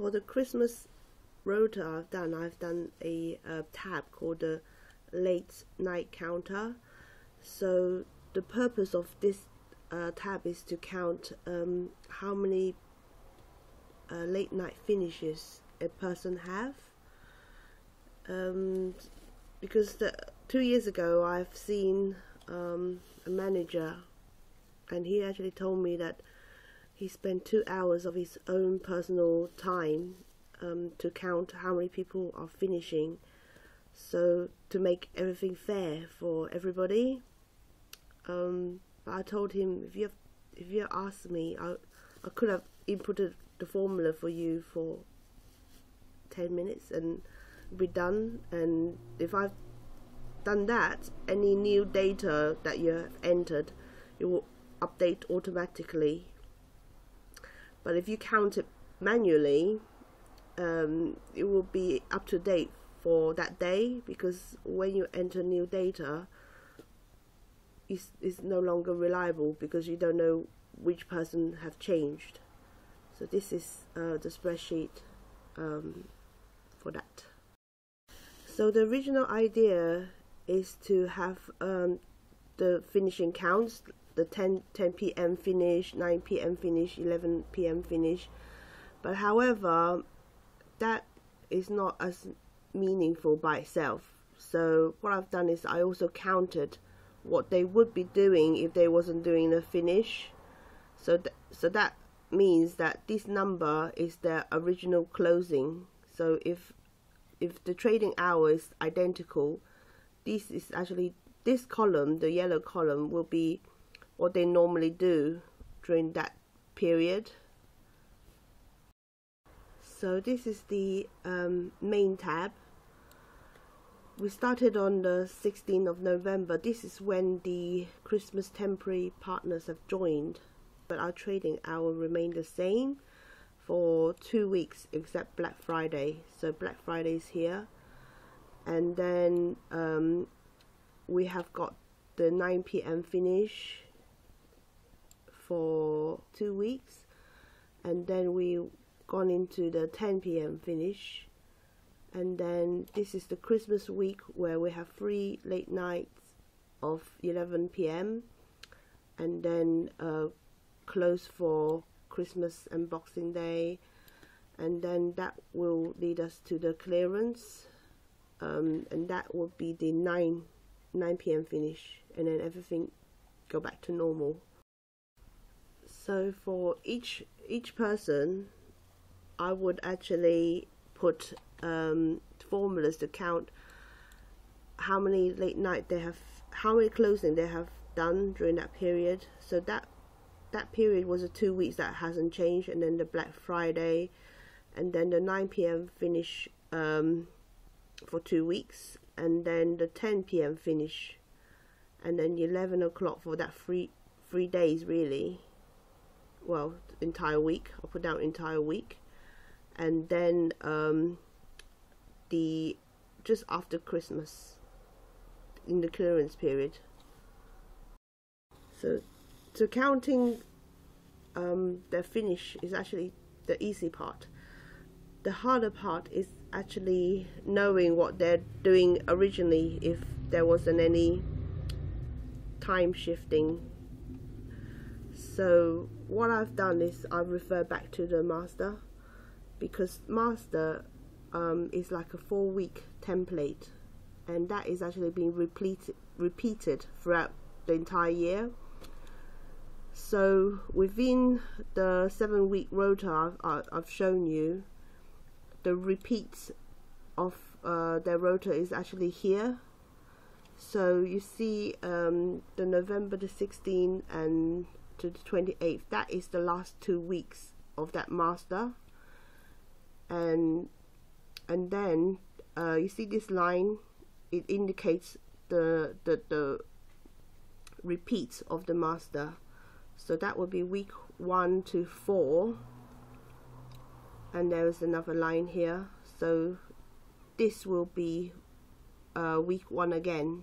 For the Christmas rota I've done a tab called the late night counter. So the purpose of this tab is to count how many late night finishes a person have, because 2 years ago I've seen a manager, and he actually told me that he spent 2 hours of his own personal time to count how many people are finishing, so to make everything fair for everybody. But I told him, if you asked me, I could have inputted the formula for you for 10 minutes and be done. And if I've done that, any new data that you have entered, it will update automatically. But if you count it manually, it will be up to date for that day, because when you enter new data, it's no longer reliable because you don't know which person have changed. So this is the spreadsheet for that. So the original idea is to have the finishing counts, the 10 p.m. finish, 9 p.m. finish, 11 p.m. finish. But however, that is not as meaningful by itself. So what I've done is I also counted what they would be doing if they wasn't doing the finish. So that means that this number is their original closing. So if the trading hour is identical, this is actually, this column, the yellow column, will be what they normally do during that period. So this is the main tab. We started on the 16th of November. This is when the Christmas temporary partners have joined, but our trading hour remained the same for 2 weeks except Black Friday. So Black Friday is here, and then we have got the 9 p.m. finish for 2 weeks, and then we've gone into the 10 p.m. finish. And then this is the Christmas week, where we have 3 late nights of 11 p.m. and then close for Christmas and Boxing Day, and then that will lead us to the clearance, and that will be the 9 p.m. finish, and then everything go back to normal. So for each person, I would actually put formulas to count how many late night they have, how many closing they have done during that period. So that period was a 2 weeks, that hasn't changed, and then the Black Friday, and then the 9 p.m. finish for 2 weeks, and then the 10 p.m. finish, and then 11 o'clock for that 3 days really. Well, entire week. I'll put down entire week, and then the just after Christmas in the clearance period. So counting their finish is actually the easy part. The harder part is actually knowing what they're doing originally, if there wasn't any time shifting. So what I've done is I've referred back to the master, because master is like a 4-week template, and that is actually being repeated throughout the entire year. So within the 7-week rota I've shown you, the repeats of their rota is actually here. So you see the November the 16th and to the 28th, that is the last 2 weeks of that master, and then you see this line, it indicates the repeats of the master. So that would be week 1 to 4, and there is another line here. So this will be week 1 again.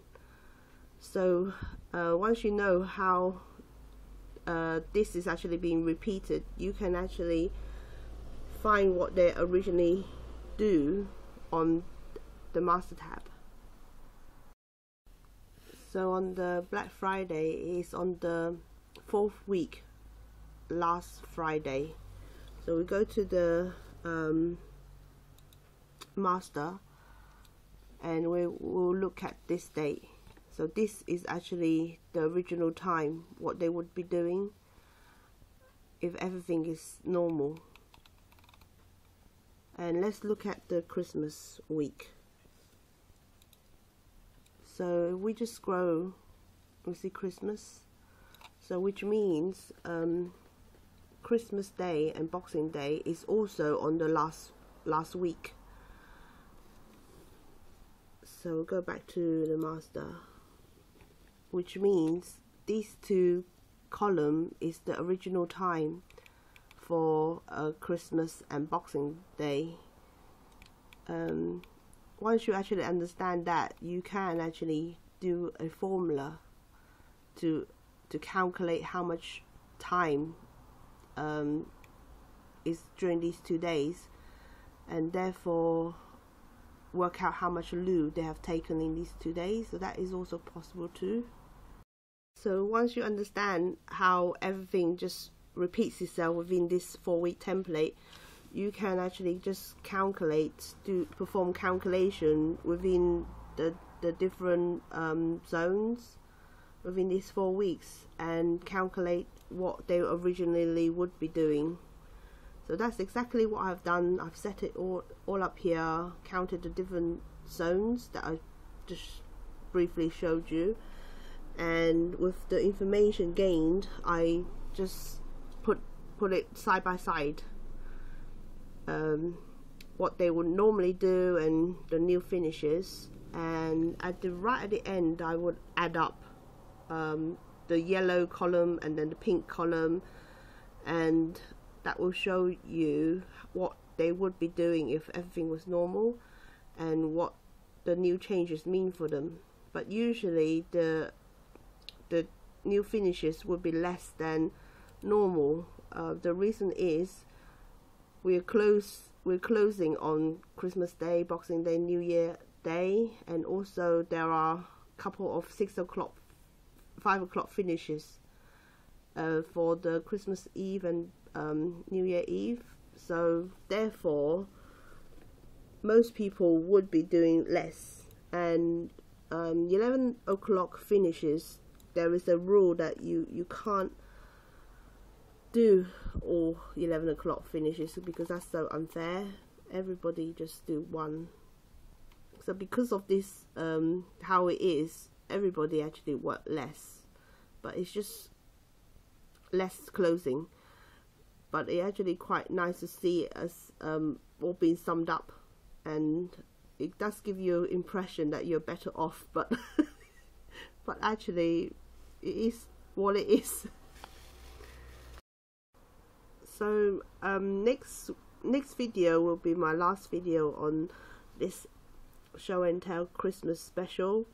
So once you know how this is actually being repeated, you can actually find what they originally do on the master tab. So on the Black Friday is on the 4th week, last Friday. So we go to the master and we will look at this date. So this is actually the original time, what they would be doing if everything is normal. And let's look at the Christmas week. So we just scroll, we see Christmas, so which means Christmas Day and Boxing Day is also on the last week. So we'll go back to the master, which means these two columns is the original time for Christmas and Boxing Day. Once you actually understand that, you can actually do a formula to calculate how much time is during these 2 days, and therefore work out how much loo they have taken in these 2 days. So that is also possible too. So once you understand how everything just repeats itself within this 4-week template, you can actually just calculate, perform calculation within the different zones within these 4 weeks and calculate what they originally would be doing. So that's exactly what I've done. I've set it all up here, counted the different zones that I just briefly showed you, and with the information gained, I just put it side by side, what they would normally do and the new finishes, and right at the end I would add up the yellow column and then the pink column, and that will show you what they would be doing if everything was normal and what the new changes mean for them. But usually the new finishes would be less than normal. The reason is we're closing on Christmas Day, Boxing Day, New Year Day, and also there are a couple of 6 o'clock, 5 o'clock finishes for the Christmas Eve and New Year Eve. So therefore most people would be doing less, and 11 o'clock finishes, there is a rule that you can't do all 11 o'clock finishes because that's so unfair. Everybody just do one. So because of this, how it is, everybody actually work less, but it's just less closing. But it's actually quite nice to see it as all being summed up, and it does give you an impression that you're better off, but but actually it is what it is. So next video will be my last video on this show and tell Christmas special,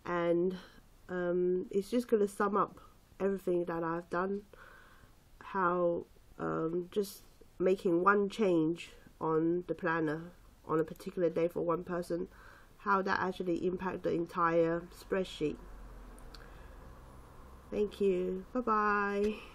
and it's just going to sum up everything that I've done, how just making one change on the planner on a particular day for one person, how that actually impacts the entire spreadsheet. Thank you. Bye bye.